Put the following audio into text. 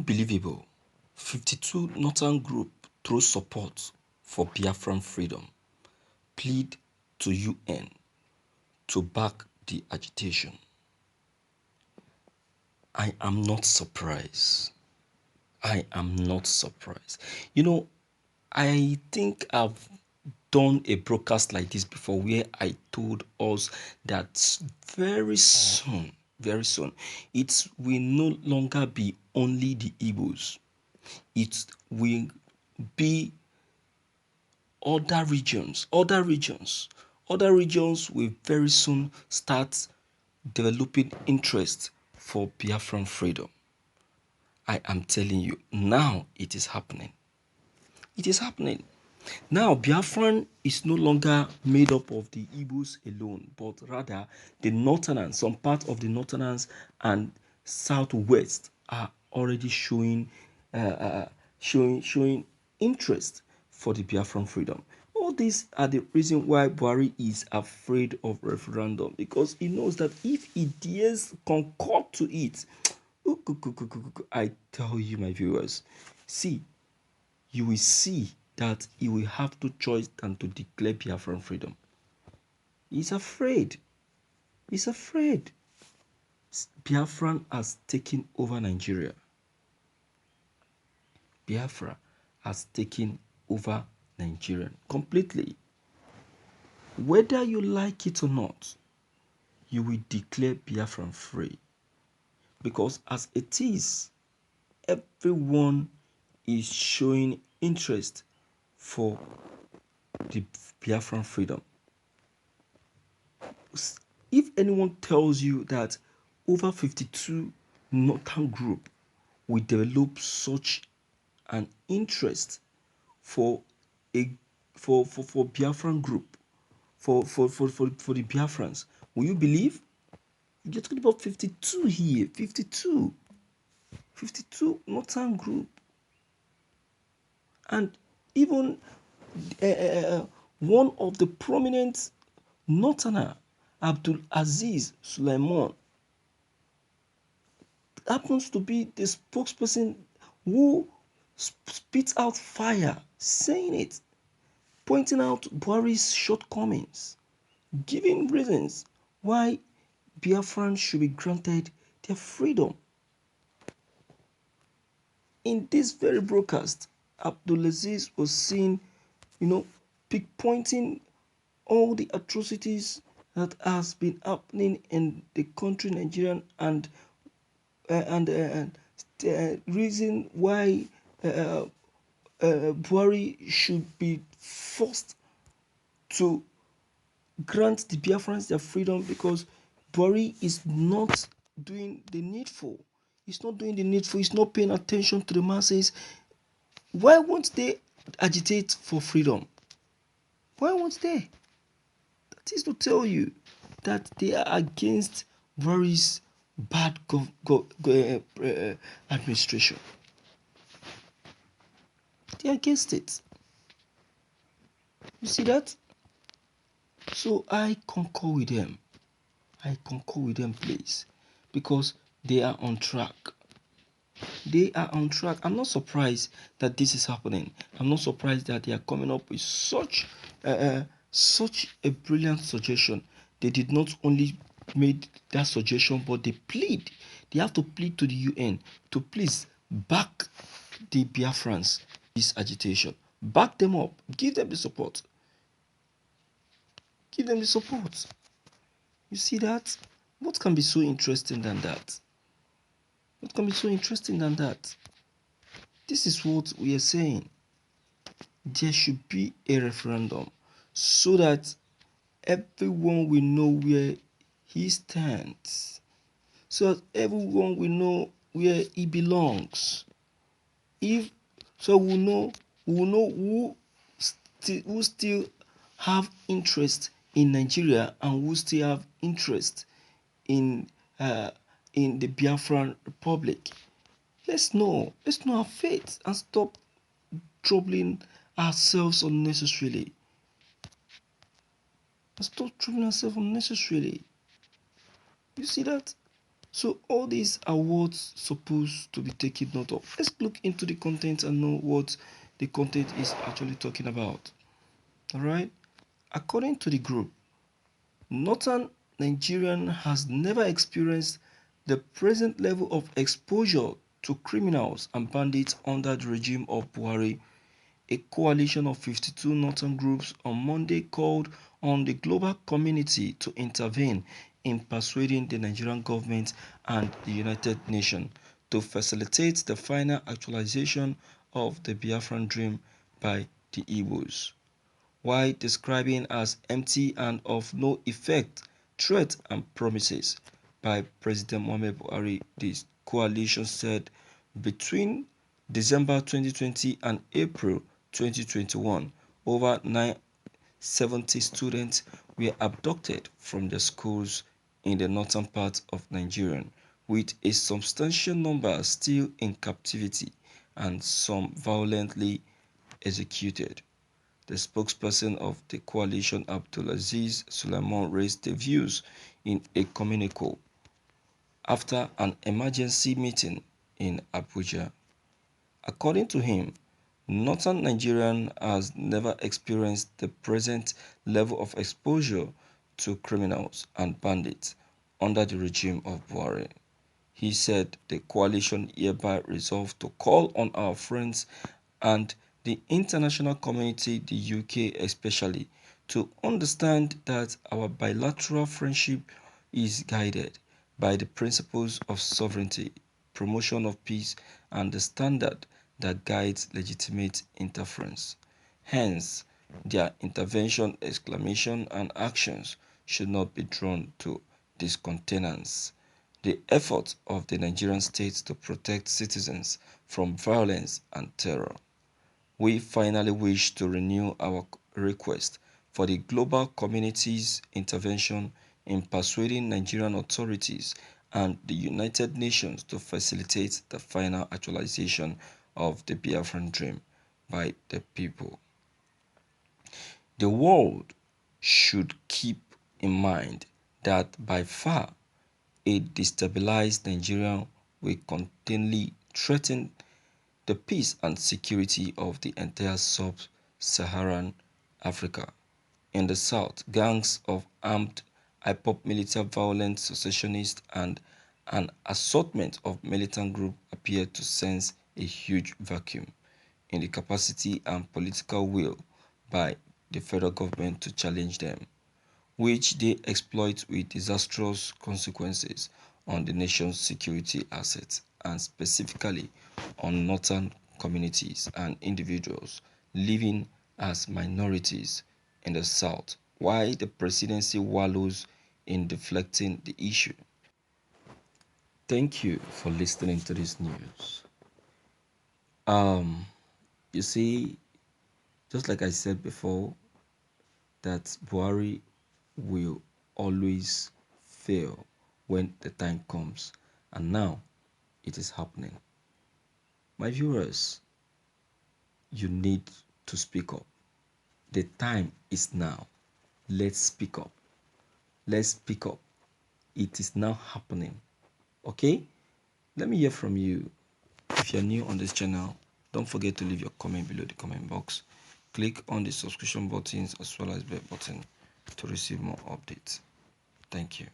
Unbelievable. 52 Northern Group throw support for Biafran freedom. Plead to UN to back the agitation. I am not surprised. I am not surprised. I think I've done a broadcast like this before where I told us that very soon, it will no longer be only the Igbos. It will be other regions will very soon start developing interest for Biafran freedom. I am telling you, now it is happening. It is happening. Now, Biafran is no longer made up of the Igbos alone, but rather the Northerners, some part of the Northerners and Southwest are already showing interest for the Biafran freedom. All these are the reason why Buhari is afraid of referendum, because he knows that if he dares concord to it, I tell you, my viewers, you will see that he will have no choice than to declare Biafran freedom. He's afraid. He's afraid. Biafran has taken over Nigeria. Biafra has taken over Nigeria completely. Whether you like it or not, you will declare Biafran free. Because as it is, everyone is showing interest for the Biafran freedom. If anyone tells you that over 52 Northern Group will develop such an interest for Biafran group, for the Biafrans, will you believe? You're talking about 52 here, 52 Northern Group, and even one of the prominent Northerner, Abdul Aziz Sulaiman, happens to be the spokesperson who spits out fire, saying it, pointing out Buhari's shortcomings, giving reasons why Biafrans should be granted their freedom. In this very broadcast, Abdulaziz was seen, pointing all the atrocities that has been happening in the country Nigerian, and reason why Buhari should be forced to grant the Biafrans their freedom, because Buhari is not doing the needful. He's not doing the needful. He's not paying attention to the masses. Why won't they agitate for freedom? Why won't they? That is to tell you that they are against Buhari's bad administration. They are against it. You see that? So I concur with them. Please, because they are on track. I'm not surprised that this is happening. I'm not surprised that they are coming up with such a brilliant suggestion. They did not only make that suggestion, but they have to plead to the UN to please back the Biafrans, this agitation. Back them up. Give them the support. You see that? What can be so interesting than that? This is what we are saying. There should be a referendum so that everyone will know where he stands. So that everyone will know where he belongs. We know who still have interest in Nigeria and who still have interest in the Biafran Republic. Let's know our fate and stop troubling ourselves unnecessarily. You see that? So all these are what's supposed to be taken note of. Let's look into the content and know what the content is actually talking about. All right. According to the group, Northern Nigerian has never experienced the present level of exposure to criminals and bandits under the regime of Buhari. A coalition of 52 northern groups on Monday called on the global community to intervene in persuading the Nigerian government and the United Nations to facilitate the final actualization of the Biafran dream by the Igbos. While describing as empty and of no effect threats and promises by President Muhammadu Buhari, the coalition said between December 2020 and April 2021, over 970 students were abducted from their schools in the northern part of Nigeria, with a substantial number still in captivity and some violently executed. The spokesperson of the coalition, Abdulaziz Sulaiman, raised the views in a communique after an emergency meeting in Abuja. According to him, northern Nigeria has never experienced the present level of exposure to criminals and bandits under the regime of Buhari. He said the coalition hereby resolved to call on our friends and the international community, the UK especially, to understand that our bilateral friendship is guided by the principles of sovereignty, promotion of peace, and the standard that guides legitimate interference. Hence, their intervention, exclamation, and actions should not be drawn to discontenance. The effort of the Nigerian state to protect citizens from violence and terror. We finally wish to renew our request for the global community's intervention in persuading Nigerian authorities and the United Nations to facilitate the final actualization of the Biafran dream by the people. The world should keep in mind that by far a destabilized Nigeria will continually threaten the peace and security of the entire sub-Saharan Africa. In the south, gangs of armed hyper-military violent secessionists and an assortment of militant groups appear to sense a huge vacuum in the capacity and political will by the federal government to challenge them, which they exploit with disastrous consequences on the nation's security assets and specifically on northern communities and individuals living as minorities in the south, while the presidency wallows in deflecting the issue. Thank you for listening to this news. Um, you see, just like I said before, that Buhari will always fail when the time comes, and now it is happening. My viewers, you need to speak up. The time is now. Let's speak up. Let's speak up. It is now happening. Okay? Let me hear from you. If you're new on this channel, don't forget to leave your comment below the comment box. Click on the subscription buttons as well as bell button to receive more updates. Thank you.